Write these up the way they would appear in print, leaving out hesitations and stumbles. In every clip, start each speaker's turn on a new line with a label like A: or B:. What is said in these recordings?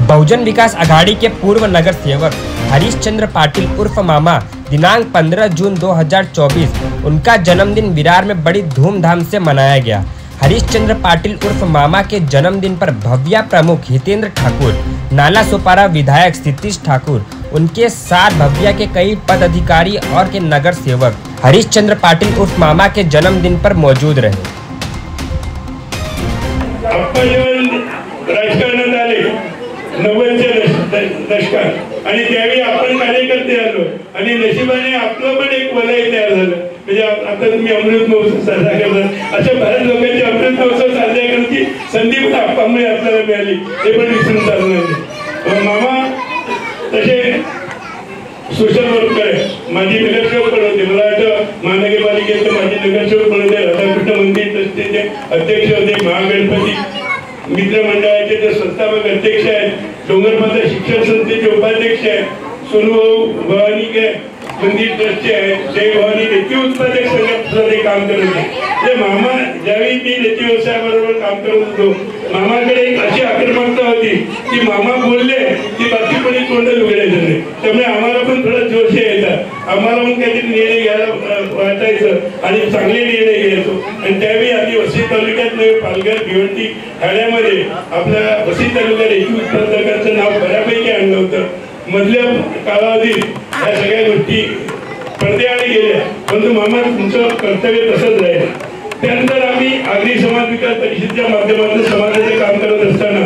A: बहुजन विकास आघाड़ी के पूर्व नगर सेवक हरीशचंद्र पाटिल उर्फ मामा दिनांक 15 जून 2024 उनका जन्मदिन विरार में बड़ी धूमधाम से मनाया गया। हरीशचंद्र पाटिल उर्फ मामा के जन्मदिन पर भव्या प्रमुख हितेंद्र ठाकुर, नाला सोपारा विधायक सतीश ठाकुर, उनके साथ भव्या के कई पदाधिकारी और के नगर सेवक हरीशचंद्र पाटिल उर्फ मामा के जन्मदिन पर मौजूद रहे।
B: राजकारणात आले 90च्या दशकात आणि त्यावेळी आपण कार्यकर्ते आलो आणि नशिबाने आपलं पण एक वलय तयार झालं। म्हणजे आता तुम्ही अमृत महोत्सव साजरा करता, अशा बऱ्याच लोकांची अमृत महोत्सव साजरा करण्याची संधी पण आपामुळे आपल्याला मिळाली, हे पण विसरून चालणार नाही। मामा तसे सोशल वर्कर आहे, माझी नगरसेवक पण होते, मला वाटतं महानगरपालिकेत माझी नगरसेवक पण होते, राधाकृष्ण मंदिर ट्रस्टचे अध्यक्ष होते, महागणपती मित्र मंडळाचे ते संस्थापक अध्यक्ष आहेत, डोंगरमाता शिक्षण संस्थेचे उपाध्यक्ष आहेत, सोनू भवानी के मंदिर ट्रस्टचे आहेत, जय भवानी रेती उत्पादक संघात काम करत होते। मामा ज्यावेळी मी रेती व्यवसायाबरोबर काम करत होतो, मामाकडे एक अशी आक्रमकता होती की मामा बोलले की बाकी कोणी तोंड उघडायचं नाही, त्यामुळे आम्हाला पण थोडा जोश यायचा, आम्हाला पण काहीतरी निर्णय घ्यायला वाटायचं आणि चांगले निर्णय घ्यायचो। आणि त्यावेळी आम्ही वसई तालुक्यात पालघर भिवंडी ठाण्यामध्ये आपल्या वसई तालुक्यात रेती उत्पादकांचं नाव बऱ्यापैकी आणलं होतं। मधल्या कालावधीत या सगळ्या गोष्टी पडद्याआड गेल्या, परंतु मामा तुमचं कर्तव्य तसंच राहील। त्यानंतर आम्ही आगरी समाज विकास परिषदेच्या माध्यमातून समाजाचे काम करत असताना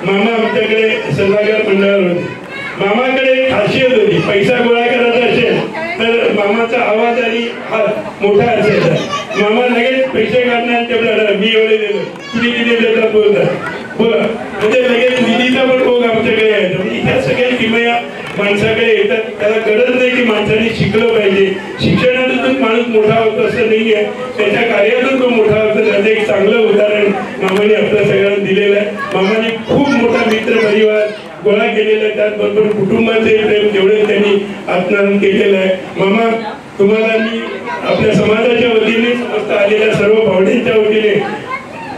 B: मामा आमच्याकडे सल्लागार मंडळावर होते। मामाकडे एक खासियत होती, पैसा गोळा करायचा असेल तर मामाचा आवाज आणि हात मोठा असायचा। मामा लगेच पैसे काढणार, तेवढा मी एवढे देतो, तुम्ही किती देतात बोलतात बोला, म्हणजे लगेच निधीचा पण भोग आमच्याकडे यायचा। म्हणजे ह्या सगळ्या किमया माणसाकडे येतात, त्याला गरज नाही की माणसाने शिकलं पाहिजे, शिक्षणातून माणूस मोठा होतो असं नाहीये, त्याच्या कार्यातून तो मोठा होतो। त्याचं एक चांगलं उदाहरण मामाने आपल्या सगळ्यांना दिलेलं आहे। मामाने खूप मोठा मित्र परिवार गोळा केलेला आहे, त्याचबरोबर कुटुंबाचे प्रेम तेवढे त्यांनी आत्महरण केलेलं आहे। मामा तुम्हाला मी आपल्या समाजाच्या वतीने समस्त आलेल्या सर्व भावनेच्या वतीने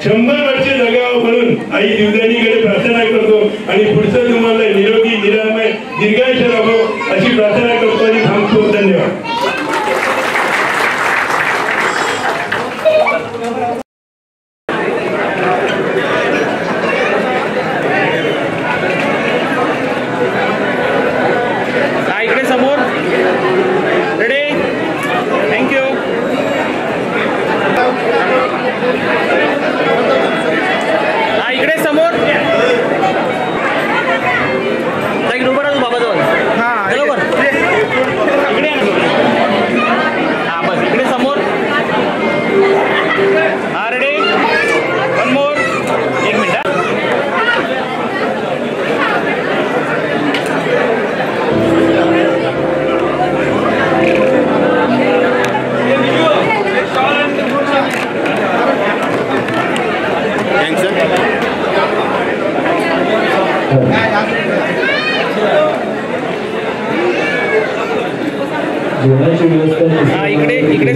B: 100 वर्ष जगावं म्हणून आई जीवदानीकडे प्रार्थना करतो आणि पुढचं तुम्हाला निरोगी निरामय दीर्घायुष्य लाभो अशी प्रार्थना करतो आणि थांबतो। धन्यवाद।
C: इकडे